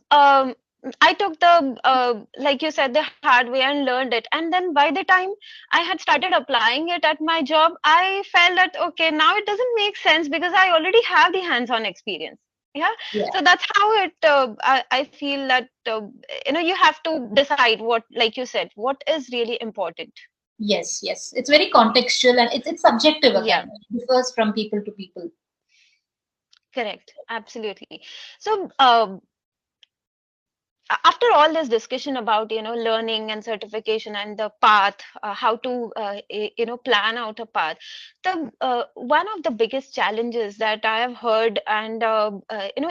Speaker 2: I took the, like you said, the hard way and learned it. And then by the time I had started applying it at my job, I felt that okay, now it doesn't make sense because I already have the hands-on experience. Yeah,
Speaker 3: Yeah.
Speaker 2: so that's how it I feel that you have to decide what, like you said, what is really important.
Speaker 3: Yes, yes. It's very contextual, and it's subjective
Speaker 2: Yeah,
Speaker 3: again. It differs from people to people.
Speaker 2: correct, absolutely. So after all this discussion about learning and certification and the path, how to plan out a path, the one of the biggest challenges that I have heard, and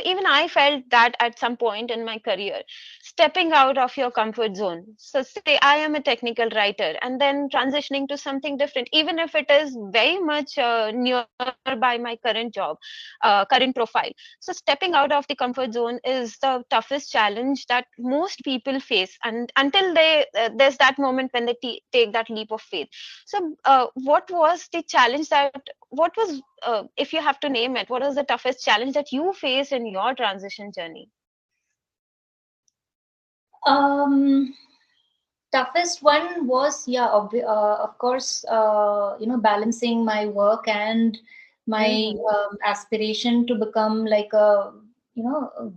Speaker 2: even I felt that at some point in my career, stepping out of your comfort zone. So say I am a technical writer and then transitioning to something different, even if it is very much nearby my current job, current profile. So stepping out of the comfort zone is the toughest challenge that most people face, and until there's that moment when they take that leap of faith. So, what was the challenge that? What was, if you have to name it, what was the toughest challenge that you faced in your transition journey?
Speaker 3: Um, Toughest one was, yeah, of course, balancing my work and my
Speaker 2: Mm-hmm.
Speaker 3: aspiration to become like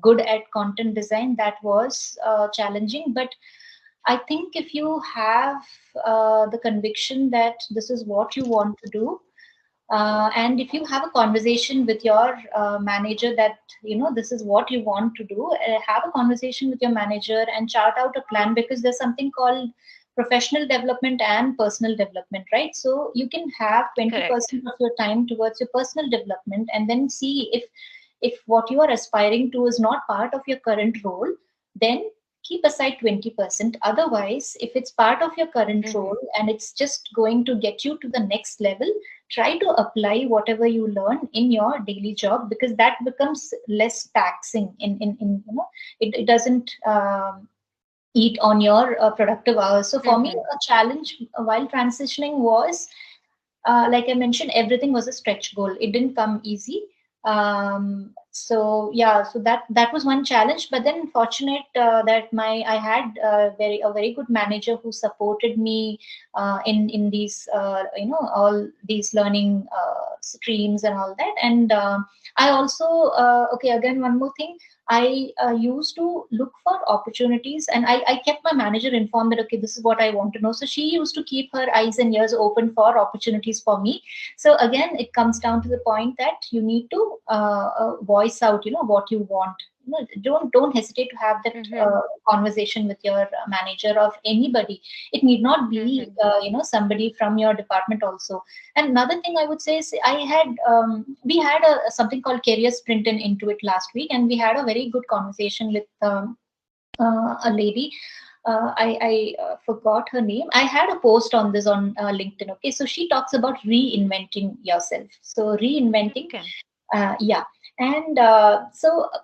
Speaker 3: good at content design. That was challenging, but I think if you have the conviction that this is what you want to do, and if you have a conversation with your manager that this is what you want to do, have a conversation with your manager and chart out a plan, because there's something called professional development and personal development, right? So you can have
Speaker 2: Correct.
Speaker 3: 20% of your time towards your personal development, and then see if what you are aspiring to is not part of your current role, then keep aside 20%. Otherwise, if it's part of your current
Speaker 2: Mm-hmm.
Speaker 3: role and it's just going to get you to the next level, try to apply whatever you learn in your daily job, because that becomes less taxing it doesn't eat on your productive hours. So for me,
Speaker 2: Mm-hmm.
Speaker 3: a challenge while transitioning was, like I mentioned, everything was a stretch goal. It didn't come easy. So yeah, so that was one challenge. But then fortunate that my I had a very good manager who supported me in these all these learning streams and all that. And I also okay, again, one more thing. I used to look for opportunities, and I kept my manager informed that, okay, this is what I want to know. So she used to keep her eyes and ears open for opportunities for me. So again, it comes down to the point that you need to voice out, what you want. Don't hesitate to have that
Speaker 2: Mm-hmm.
Speaker 3: conversation with your manager or anybody. It need not be,
Speaker 2: Mm-hmm.
Speaker 3: somebody from your department also. And another thing I would say is, we had something called career sprint in Intuit last week, and we had a very good conversation with a lady. I forgot her name. I had a post on this on LinkedIn. Okay, so she talks about reinventing yourself. So reinventing,
Speaker 2: Okay.
Speaker 3: yeah. And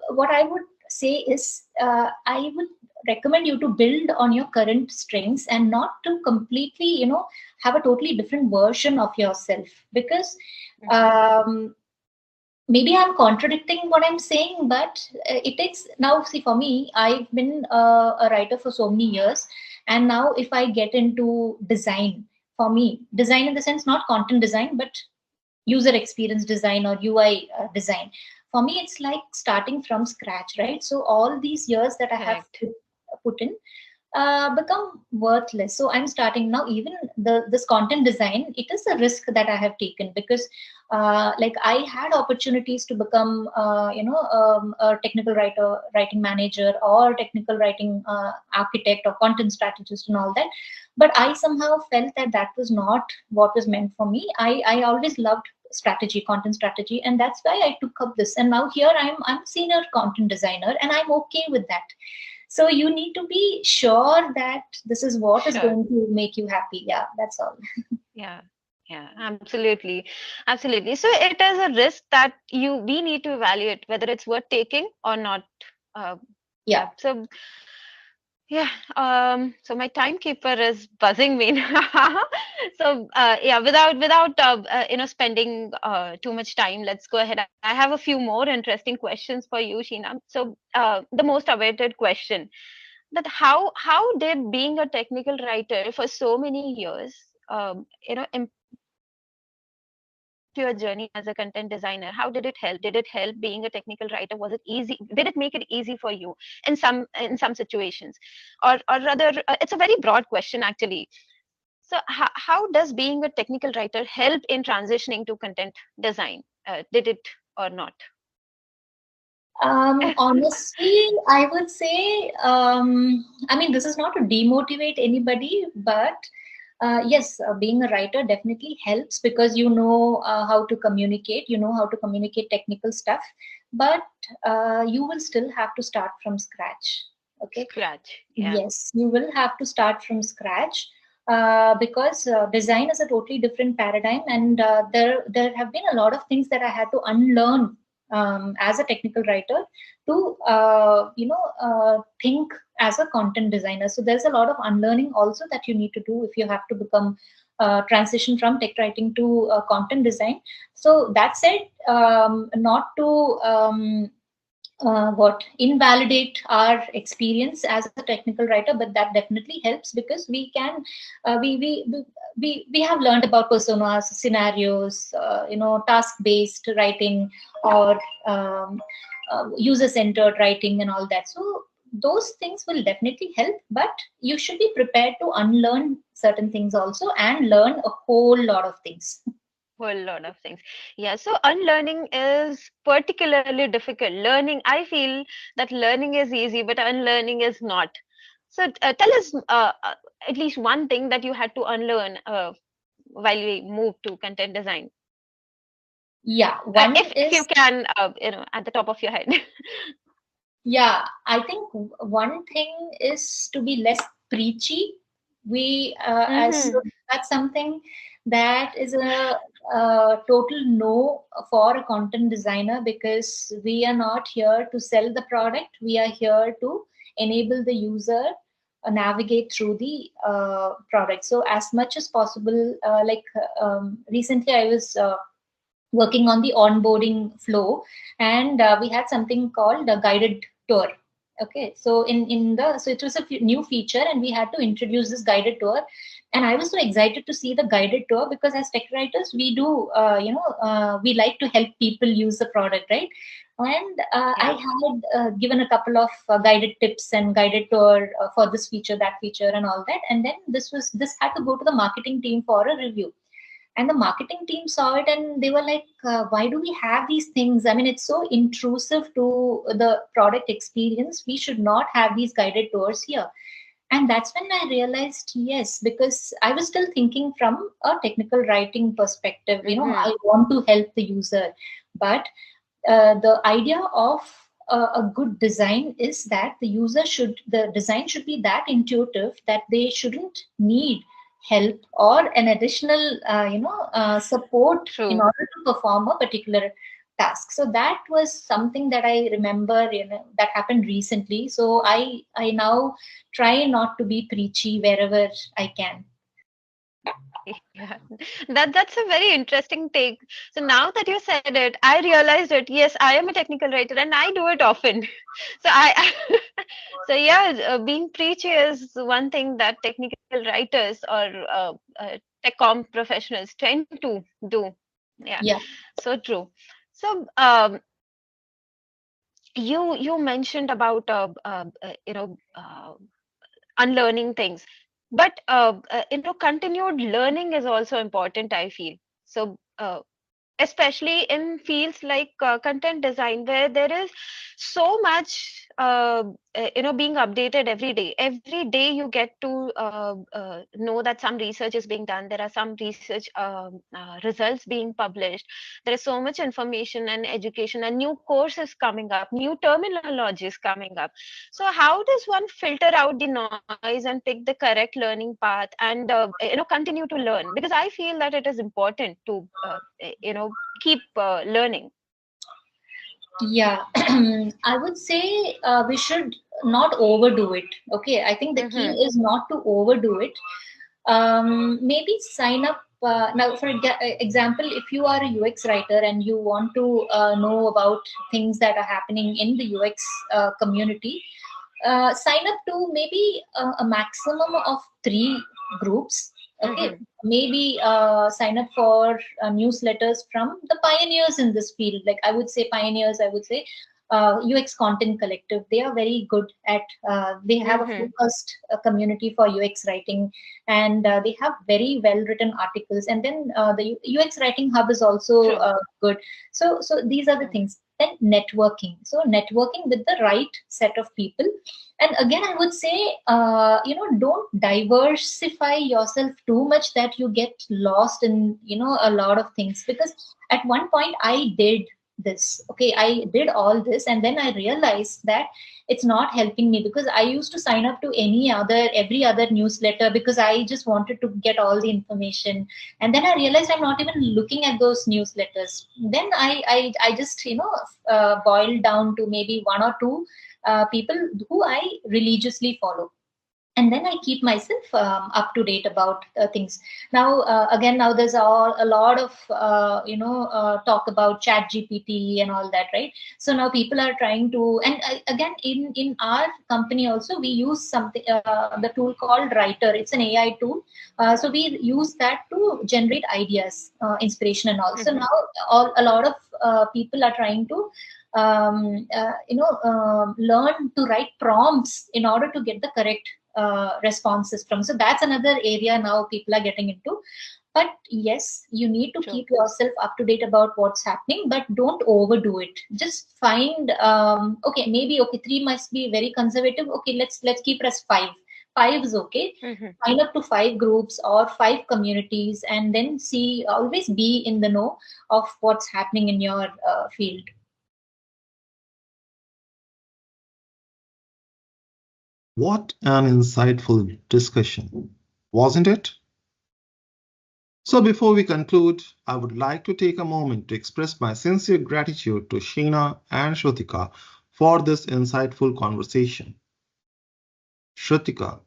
Speaker 3: what I would say is, I would recommend you to build on your current strengths and not to completely, have a totally different version of yourself, because
Speaker 2: Mm-hmm.
Speaker 3: um, maybe I'm contradicting what I'm saying, but it takes now. See, for me, I've been a writer for so many years, and now if I get into design, for me, design in the sense not content design, but user experience design or UI design. For me, it's like starting from scratch, right? So all these years that I have
Speaker 2: Correct.
Speaker 3: put in become worthless. So I'm starting now. Even this content design, it is a risk that I have taken, because like I had opportunities to become a technical writer, writing manager, or technical writing architect or content strategist and all that. But I somehow felt that that was not what was meant for me. I always loved strategy, content strategy, and that's why I took up this. And now here I'm a senior content designer, and I'm okay with that. So you need to be sure that this is what is
Speaker 2: Sure.
Speaker 3: going to make you happy. Yeah, that's all.
Speaker 2: Yeah. Yeah, absolutely. Absolutely. So it is a risk that we need to evaluate whether it's worth taking or not. Uh,
Speaker 3: Yeah.
Speaker 2: yeah. So yeah, so my timekeeper is buzzing me now. So yeah, without spending too much time, let's go ahead. I have a few more interesting questions for you, Sheena. So the most awaited question, that how did being a technical writer for so many years impact your journey as a content designer? How did it help? Did it help being a technical writer? Was it easy? Did it make it easy for you in some situations? Or rather, it's a very broad question actually. So how does being a technical writer help in transitioning to content design? Did it or not?
Speaker 3: Honestly, I would say, I mean, this is not to demotivate anybody, but yes, being a writer definitely helps because you know how to communicate, you know how to communicate technical stuff, but you will still have to start from scratch. Okay.
Speaker 2: Scratch. Yeah.
Speaker 3: Yes, you will have to start from scratch because design is a totally different paradigm, and there have been a lot of things that I had to unlearn as a technical writer to think as a content designer. So there's a lot of unlearning also that you need to do if you have to become transition from tech writing to content design. So that said, not to what invalidate our experience as a technical writer, but that definitely helps because we can we have learned about personas, scenarios, task based writing, or user centered writing and all that. So those things will definitely help, but you should be prepared to unlearn certain things also and learn a whole lot of things.
Speaker 2: Whole lot of things. Yeah, so unlearning is particularly difficult. Learning, I feel that learning is easy, but unlearning is not. So tell us at least one thing that you had to unlearn while we move to content design.
Speaker 3: Yeah, one
Speaker 2: If you
Speaker 3: is
Speaker 2: can, at the top of your head.
Speaker 3: Yeah, I think one thing is to be less preachy. We, as
Speaker 2: Mm-hmm.
Speaker 3: that's something that is a total no for a content designer, because we are not here to sell the product. We are here to enable the user navigate through the product. So as much as possible, recently I was working on the onboarding flow, and we had something called a guided tour. Okay, so so it was a new feature, and we had to introduce this guided tour, and I was so excited to see the guided tour because as tech writers we do we like to help people use the product, right? And I
Speaker 2: Yeah.
Speaker 3: had given a couple of guided tips and guided tour for this feature, that feature, and all that, and then this had to go to the marketing team for a review, and the marketing team saw it and they were like, why do we have these things? I mean, it's so intrusive to the product experience. We should not have these guided tours here. And that's when I realized, yes, because I was still thinking from a technical writing perspective,
Speaker 2: Mm-hmm.
Speaker 3: I want to help the user. But the idea of a good design is that the design should be that intuitive that they shouldn't need help or an additional support in
Speaker 2: True.
Speaker 3: order to perform a particular task. So that was something that I remember, that happened recently. So I now try not to be preachy wherever I can.
Speaker 2: Yeah, that's a very interesting take. So now that you said it, I realized it. Yes, I am a technical writer and I do it often. So so yeah, being preachy is one thing that technical writers or tech com professionals tend to do. Yeah,
Speaker 3: Yeah.
Speaker 2: so true. So you mentioned about unlearning things, but continued learning is also important, I feel. So especially in fields like content design, where there is so much being updated every day you get to know that some research is being done, there are some research results being published, there is so much information and education and new courses coming up, new terminologies coming up. So how does one filter out the noise and pick the correct learning path and continue to learn? Because I feel that it is important to keep learning.
Speaker 3: Yeah, I would say we should not overdo it. Okay, I think the key
Speaker 2: Mm-hmm.
Speaker 3: is not to overdo it. Maybe sign up. Now, for example, if you are a UX writer and you want to know about things that are happening in the UX community, sign up to maybe a maximum of 3 groups. Okay,
Speaker 2: Mm-hmm.
Speaker 3: maybe sign up for newsletters from the pioneers in this field. Like I would say pioneers, I would say UX Content Collective. They are very good at, they have a
Speaker 2: Mm-hmm.
Speaker 3: focused community for UX writing, and they have very well written articles. And then the UX Writing Hub is also
Speaker 2: True.
Speaker 3: good. So these are the
Speaker 2: True.
Speaker 3: things. then networking. So networking with the right set of people. And again, I would say, don't diversify yourself too much that you get lost in, a lot of things. Because at one point I did this. Okay, I did all this, and then I realized that it's not helping me, because I used to sign up to every other newsletter because I just wanted to get all the information. And then I realized I'm not even looking at those newsletters. Then I just, boiled down to maybe one or two people who I religiously follow, and then I keep myself up to date about things. Now again, now there's a lot of talk about chat gpt and all that, right? So now people are trying to, and again, in our company also, we use something, the tool called writer. It's an AI tool. So we use that to generate ideas, inspiration and all. So now a lot of people are trying to learn to write prompts in order to get the correct responses from. So that's another area now people are getting into. But yes, you need to keep yourself up to date about what's happening, but don't overdo it. Just find okay, maybe 3 must be very conservative. Okay, let's keep it as 5. 5 is okay. Sign up to 5 groups or 5 communities, and then see, always be in the know of what's happening in your field.
Speaker 1: What an insightful discussion, wasn't it? So before we conclude, I would like to take a moment to express my sincere gratitude to Sheena and Shrutika for this insightful conversation. Shrutika,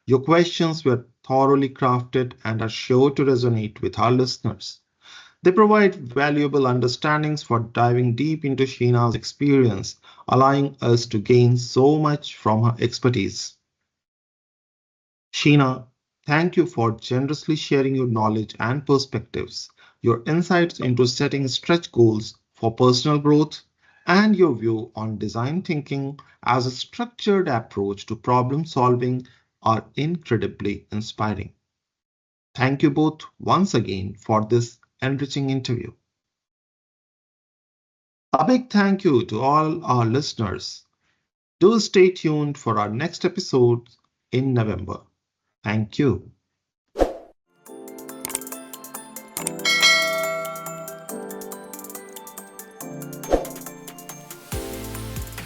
Speaker 1: your questions were thoroughly crafted and are sure to resonate with our listeners. They provide valuable understandings for diving deep into Sheena's experience, allowing us to gain so much from her expertise. Sheena, thank you for generously sharing your knowledge and perspectives, your insights into setting stretch goals for personal growth, and your view on design thinking as a structured approach to problem solving are incredibly inspiring. Thank you both once again for this enriching interview. A big thank you to all our listeners. Do stay tuned for our next episode in November. Thank you.